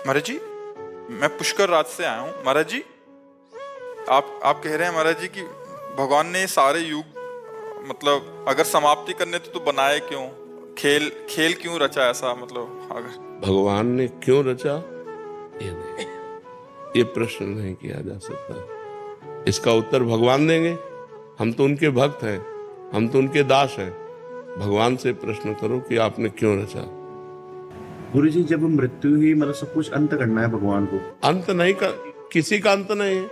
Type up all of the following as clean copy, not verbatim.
महाराज जी, मैं पुष्कर राज से आया हूँ। महाराज जी, आप कह रहे हैं महाराज जी कि भगवान ने ये सारे युग मतलब अगर समाप्ति करने तो बनाए क्यों? खेल खेल क्यों रचा ऐसा? मतलब अगर भगवान ने क्यों रचा, ये नहीं, ये प्रश्न नहीं किया जा सकता। इसका उत्तर भगवान देंगे। हम तो उनके भक्त हैं, हम तो उनके दास हैं। भगवान से प्रश्न करो कि आपने क्यों रचा। गुरु जी, जब मृत्यु ही मतलब सब कुछ अंत करना है भगवान को, अंत नहीं कर, किसी का अंत नहीं है।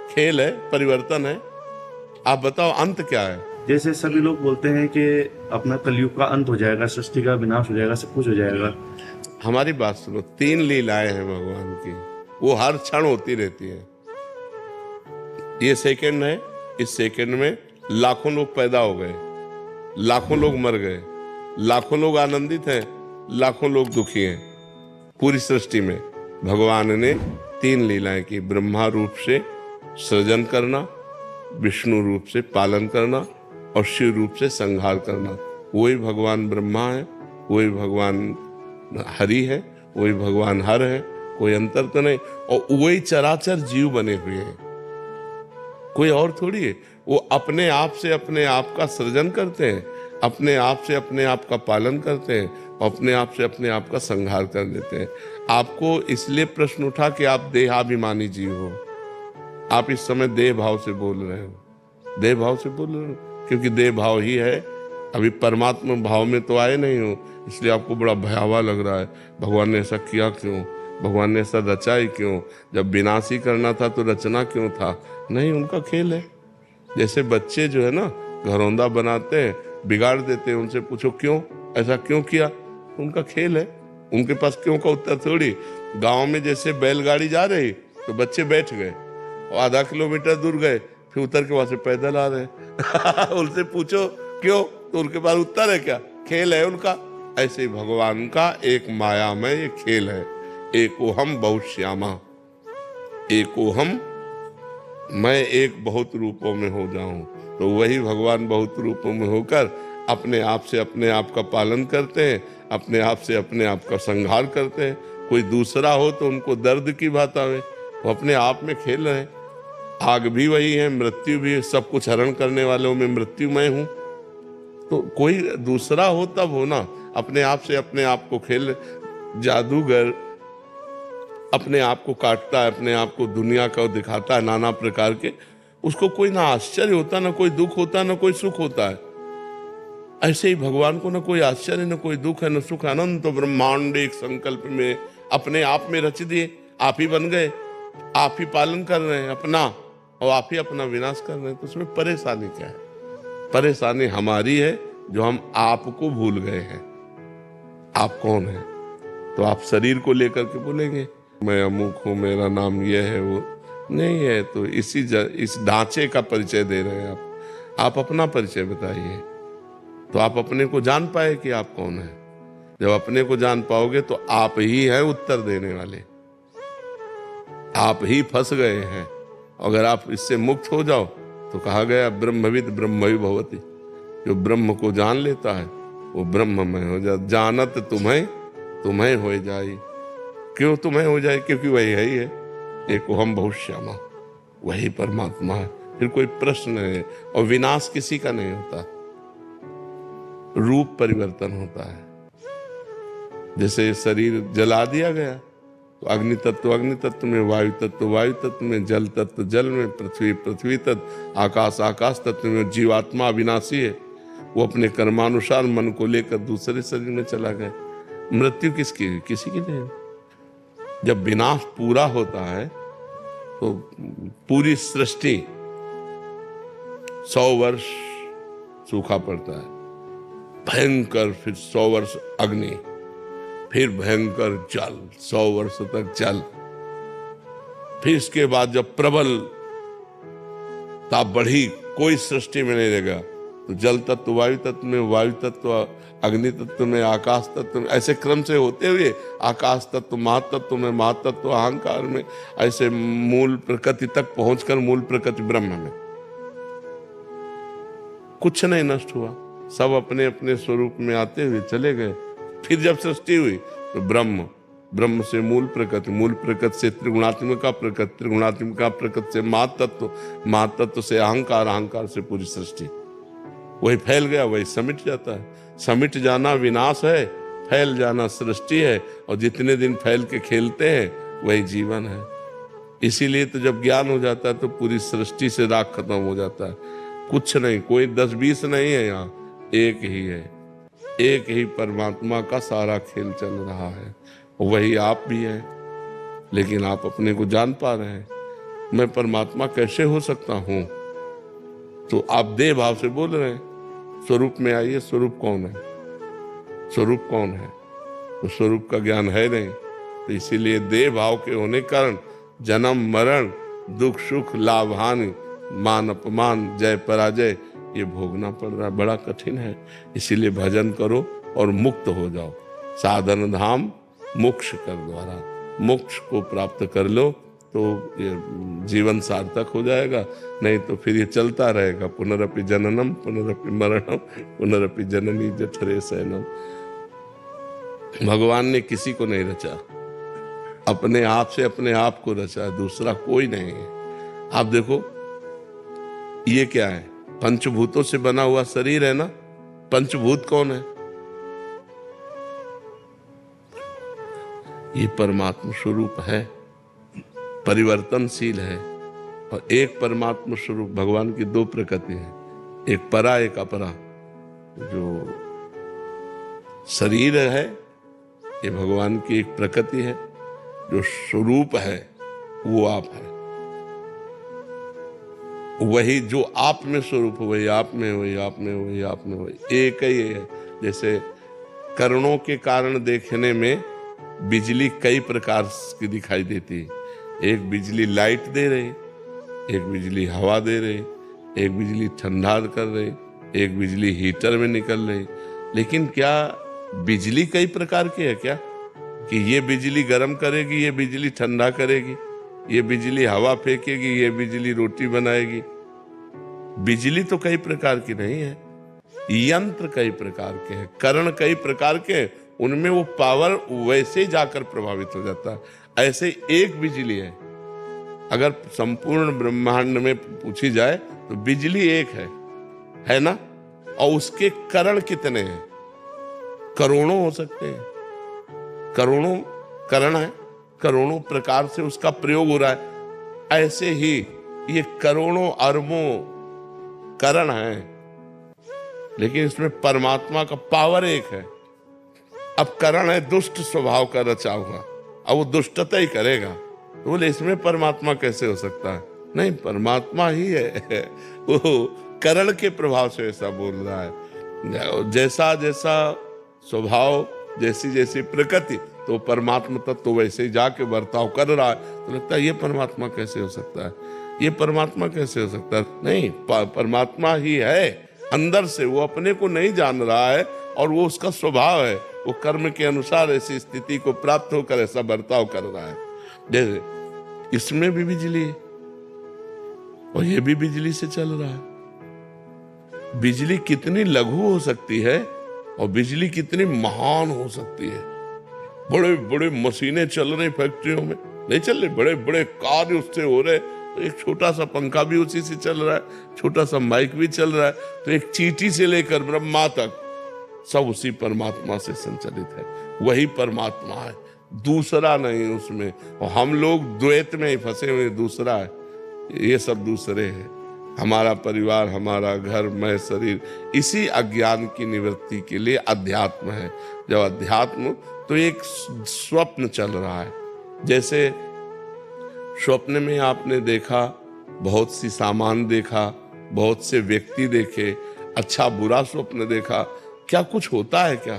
खेल है, परिवर्तन है। आप बताओ अंत क्या है? जैसे सभी लोग बोलते हैं कि अपना कलयुग का अंत हो जाएगा, सृष्टि का विनाश हो जाएगा, सब कुछ हो जाएगा। हमारी बात सुनो, 3 लीलाएं हैं भगवान की, वो हर क्षण होती रहती है। ये सेकंड है, इस सेकंड में लाखों लोग पैदा हो गए, लाखों लोग मर गए, लाखों लोग आनंदित हैं, लाखों लोग दुखी हैं। पूरी सृष्टि में भगवान ने 3 लीलाएं की। ब्रह्मा रूप से सृजन करना, विष्णु रूप से पालन करना और शिव रूप से संहार करना। वही भगवान ब्रह्मा है, वही भगवान हरि है, वही भगवान हर है, कोई अंतर तो नहीं। और वही चराचर जीव बने हुए हैं, कोई और थोड़ी है। वो अपने आप से अपने आप का सृजन करते हैं, अपने आप से अपने आप का पालन करते हैं, अपने आप से अपने आप का संहार कर देते हैं। आपको इसलिए प्रश्न उठा कि आप देहाभिमानी जीव हो। आप इस समय देह भाव से बोल रहे हो, देह भाव से बोल रहे हो, क्योंकि देह भाव ही है। अभी परमात्मा भाव में तो आए नहीं हो, इसलिए आपको बड़ा भयावह लग रहा है। भगवान ने ऐसा किया क्यों? भगवान ने ऐसा रचा ही क्यों? जब विनाश ही करना था तो रचना क्यों था? नहीं, उनका खेल है। जैसे बच्चे जो है ना, घरौंदा बनाते हैं, बिगाड़ देते हैं, उनसे पूछो क्यों, ऐसा क्यों किया? उनका खेल है। उनके पास क्यों का उत्तर थोड़ी। गांव में जैसे बैलगाड़ी जा रही तो बच्चे बैठ गए और आधा किलोमीटर दूर गए, फिर उतर के वहां से पैदल आ रहे उनसे पूछो क्यों, तो उनके पास उत्तर है क्या? खेल है उनका। ऐसे ही भगवान का एक माया में ये खेल है। एको हम बहुश्यामा, एको हम, मैं एक बहुत रूपों में हो जाऊं। तो वही भगवान बहुत रूपों में होकर अपने आप से अपने आप का पालन करते हैं, अपने आप से अपने आप का संहार करते हैं। कोई दूसरा हो तो उनको दर्द की बात आवे, वो अपने आप में खेल रहे हैं। आग भी वही है, मृत्यु भी है, सब कुछ हरण करने वालों में मृत्यु मैं हूं। तो कोई दूसरा हो तब हो ना, अपने आप से अपने आप को खेल। जादूगर अपने आप को काटता है, अपने आप को दुनिया का दिखाता है नाना प्रकार के, उसको कोई ना आश्चर्य होता, ना कोई दुख होता, ना कोई सुख होता है। ऐसे ही भगवान को ना कोई आश्चर्य, ना कोई दुख है, ना सुख। अनंत तो ब्रह्मांड एक संकल्प में अपने आप में रच दिए, आप ही बन गए, आप ही पालन कर रहे हैं अपना, और आप ही अपना विनाश कर रहे हैं। तो उसमें परेशानी क्या है? परेशानी हमारी है जो हम आपको भूल गए हैं। आप कौन है? तो आप शरीर को लेकर के बोलेंगे मैं अमुक हूं, मेरा नाम यह है, वो नहीं है। तो इस ढांचे का परिचय दे रहे हैं आप अपना परिचय बताइए, तो आप अपने को जान पाए कि आप कौन है। जब अपने को जान पाओगे तो आप ही हैं उत्तर देने वाले, आप ही फंस गए हैं। अगर आप इससे मुक्त हो जाओ तो कहा गया ब्रह्मविद ब्रह्मवि भवति, जो ब्रह्म को जान लेता है वो ब्रह्ममय हो जाए। जानत तुम्हें हो जाए। क्यों तुम्हें हो जाए? क्योंकि वही है ही है, एक हम बहुश्यामा, वही परमात्मा है। फिर कोई प्रश्न है। और विनाश किसी का नहीं होता, रूप परिवर्तन होता है। जैसे शरीर जला दिया गया तो अग्नि तत्व में, वायु तत्व में, जल तत्व जल में, पृथ्वी तत्व, आकाश तत्व में। जीवात्मा अविनाशी है, वो अपने कर्मानुसार मन को लेकर दूसरे शरीर में चला गया। मृत्यु किसकी? किसी की नहीं। जब विनाश पूरा होता है तो पूरी सृष्टि 100 वर्ष सूखा पड़ता है, भयंकर, फिर 100 वर्ष अग्नि, फिर भयंकर जल, 100 वर्ष तक जल। फिर इसके बाद जब प्रबल ताप बढ़ी, कोई सृष्टि में नहीं रहेगा, तो जल तत्व वायु तत्व में, वायु तत्व अग्नि तत्व में, आकाश तत्व में, ऐसे क्रम से होते हुए आकाश तत्व महातत्व में, महातत्व अहंकार में, ऐसे मूल प्रकृति तक पहुंचकर मूल प्रकृति ब्रह्म में कुछ नहीं नष्ट हुआ, सब अपने अपने स्वरूप में आते हुए चले गए। फिर जब सृष्टि हुई तो ब्रह्म ब्रह्म से मूल प्रकृति से त्रिगुणात्मिका प्रकृति, त्रिगुणात्मिका प्रकृति से महातत्व, महातत्व से अहंकार, अहंकार से पूरी सृष्टि। वही फैल गया, वही समिट जाता है। समिट जाना विनाश है, फैल जाना सृष्टि है, और जितने दिन फैल के खेलते हैं वही जीवन है। इसीलिए तो जब ज्ञान हो जाता है तो पूरी सृष्टि से राग खत्म हो जाता है। कुछ नहीं, कोई 10-20 नहीं है, यहाँ एक ही है, एक ही परमात्मा का सारा खेल चल रहा है। वही आप भी हैं, लेकिन आप अपने को जान पा रहे हैं। मैं परमात्मा कैसे हो सकता हूं? तो आप देह भाव से बोल रहे हैं। स्वरूप में आइए, स्वरूप कौन है? स्वरूप कौन है? तो स्वरूप का ज्ञान है नहीं, तो इसीलिए देह भाव के होने के कारण जन्म मरण, दुख सुख, लाभ हानि, मान अपमान, जय पराजय ये भोगना पड़ रहा है। बड़ा कठिन है। इसीलिए भजन करो और मुक्त हो जाओ। साधन धाम मोक्ष कर द्वारा, मोक्ष को प्राप्त कर लो तो ये जीवन सार्थक हो जाएगा। नहीं तो फिर ये चलता रहेगा, पुनरपि जननम पुनरपि मरणम पुनरपि जननी जठरे शयनम। भगवान ने किसी को नहीं रचा, अपने आप से अपने आप को रचा, दूसरा कोई नहीं है। आप देखो ये क्या है? पंचभूतों से बना हुआ शरीर है ना। पंचभूत कौन है? ये परमात्मा स्वरूप है, परिवर्तनशील है। और एक परमात्मा स्वरूप भगवान की दो प्रकृति है, एक परा एक अपरा। जो शरीर है ये भगवान की एक प्रकृति है, जो स्वरूप है वो आप है। वही जो आप में स्वरूप, वही आप में, वही आप में, वही आप में, वही एक ही है। जैसे कर्णों के कारण देखने में बिजली कई प्रकार की दिखाई देती है। एक बिजली लाइट दे रही, एक बिजली हवा दे रही, एक बिजली ठंडा कर रही, एक बिजली हीटर में निकल रही। लेकिन क्या बिजली कई प्रकार की है क्या? कि ये बिजली गर्म करेगी, ये बिजली ठंडा करेगी, ये बिजली हवा फेंकेगी, ये बिजली रोटी बनाएगी। बिजली तो कई प्रकार की नहीं है, यंत्र कई प्रकार के हैं, करण कई प्रकार के हैं, उनमें वो पावर वैसे ही जाकर प्रभावित हो जाता है। ऐसे एक बिजली है। अगर संपूर्ण ब्रह्मांड में पूछी जाए तो बिजली एक है ना? और उसके करण कितने हैं? करोड़ों हो सकते हैं, करोड़ों करण है, करोड़ों प्रकार से उसका प्रयोग हो रहा है। ऐसे ही ये करोड़ों अरबों करण हैं, लेकिन इसमें परमात्मा का पावर एक है। अब करण है दुष्ट स्वभाव का रचा हुआ, अब वो दुष्टता ही करेगा, तो बोले इसमें परमात्मा कैसे हो सकता है? नहीं, परमात्मा ही है। वो करण के प्रभाव से ऐसा बोल रहा है। जैसा जैसा स्वभाव, जैसी जैसी प्रकृति, तो परमात्मा तत्व तो वैसे ही जाके बर्ताव कर रहा है। तो लगता है ये परमात्मा कैसे हो सकता है? ये परमात्मा कैसे हो सकता है? नहीं, परमात्मा ही है अंदर से। वो अपने को नहीं जान रहा है और वो उसका स्वभाव है। वो कर्म के अनुसार ऐसी स्थिति को प्राप्त होकर ऐसा बर्ताव कर रहा है। जैसे इसमें भी बिजली है और ये भी बिजली से चल रहा है। बिजली कितनी लघु हो सकती है और बिजली कितनी महान हो सकती है। बड़े बड़े मशीनें चल रही फैक्ट्रियों में, नहीं चल रही, बड़े बड़े कार्य उससे हो रहे। तो एक छोटा सा पंखा भी उसी से चल रहा है, छोटा सा माइक भी चल रहा है। तो एक चींटी से लेकर ब्रह्मा तक सब उसी परमात्मा से संचालित है। वही परमात्मा है, दूसरा नहीं उसमें। और हम लोग द्वैत में ही फंसे हुए, दूसरा है, ये सब दूसरे हैं। हमारा परिवार, हमारा घर, मैं, शरीर, इसी अज्ञान की निवृत्ति के लिए अध्यात्म है। जब अध्यात्म, तो एक स्वप्न चल रहा है। जैसे स्वप्न में आपने देखा, बहुत सी सामान देखा, बहुत से व्यक्ति देखे, अच्छा बुरा स्वप्न देखा, क्या कुछ होता है क्या?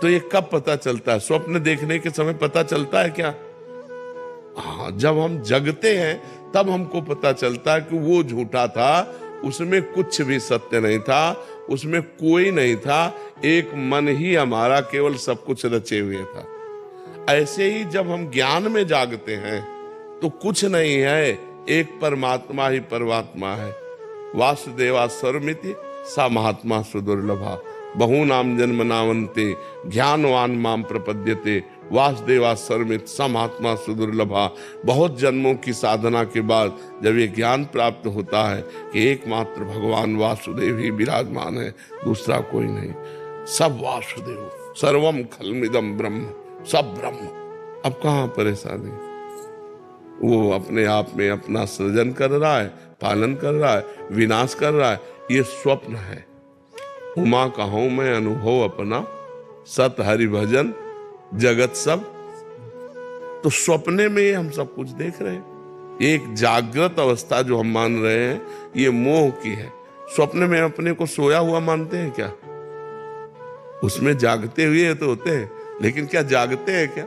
तो ये कब पता चलता है? स्वप्न देखने के समय पता चलता है क्या? हाँ, जब हम जगते हैं तब हमको पता चलता है कि वो झूठा था, उसमें कुछ भी सत्य नहीं था, उसमें कोई नहीं था, एक मन ही हमारा केवल सब कुछ रचे हुए था। ऐसे ही जब हम ज्ञान में जागते हैं तो कुछ नहीं है, एक परमात्मा ही परमात्मा है। वासुदेवा सर्वमिति सा महात्मा सुदुर्लभा। बहूनाम जन्मनावन्ते ज्ञानवान माम प्रपद्यते वासुदेवा सर्वमित समात्मा सुदुर्लभा। बहुत जन्मों की साधना के बाद जब ये ज्ञान प्राप्त होता है कि एकमात्र भगवान वासुदेव ही विराजमान है, दूसरा कोई नहीं, सब वासुदेव, सर्वम खलमिदम ब्रह्म, सब ब्रह्म। अब कहाँ परेशानी? वो अपने आप में अपना सृजन कर रहा है, पालन कर रहा है, विनाश कर रहा है, ये स्वप्न है। उमा कहूं मैं अनुभव अपना, सत हरि भजन जगत सब। तो सपने में हम सब कुछ देख रहे हैं। एक जागृत अवस्था जो हम मान रहे हैं ये मोह की है। स्वप्न में अपने को सोया हुआ मानते हैं क्या? उसमें जागते हुए तो होते हैं, लेकिन क्या जागते हैं क्या?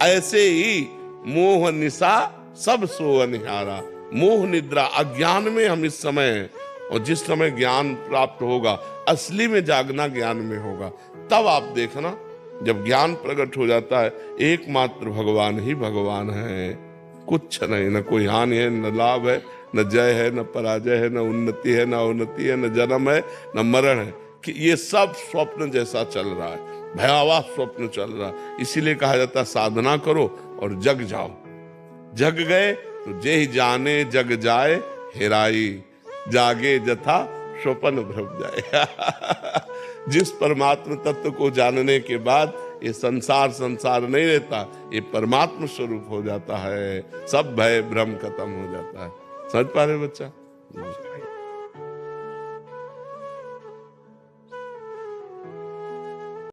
ऐसे ही मोह निशा सब सो अनिहारा। मोह निद्रा अज्ञान में हम इस समय हैं, और जिस समय ज्ञान प्राप्त होगा, असली में जागना ज्ञान में होगा, तब आप देखना जब ज्ञान प्रकट हो जाता है, एकमात्र भगवान ही भगवान है, कुछ नहीं, न कोई हानि है, न लाभ है, न जय है, न पराजय है, न उन्नति है, न अवनति है, न जन्म है, न मरण है, कि ये सब स्वप्न जैसा चल रहा है, भयावह स्वप्न चल रहा है। इसीलिए कहा जाता है साधना करो और जग जाओ। जग गए तो जे ही जाने जग जाए हेराई, जागे जथा स्वप्न भ्रम जाए। जिस परमात्म तत्व को जानने के बाद ये संसार संसार नहीं रहता, ये परमात्म स्वरूप हो जाता है, सब भय भ्रम खत्म हो जाता है। समझ पा रहे बच्चा?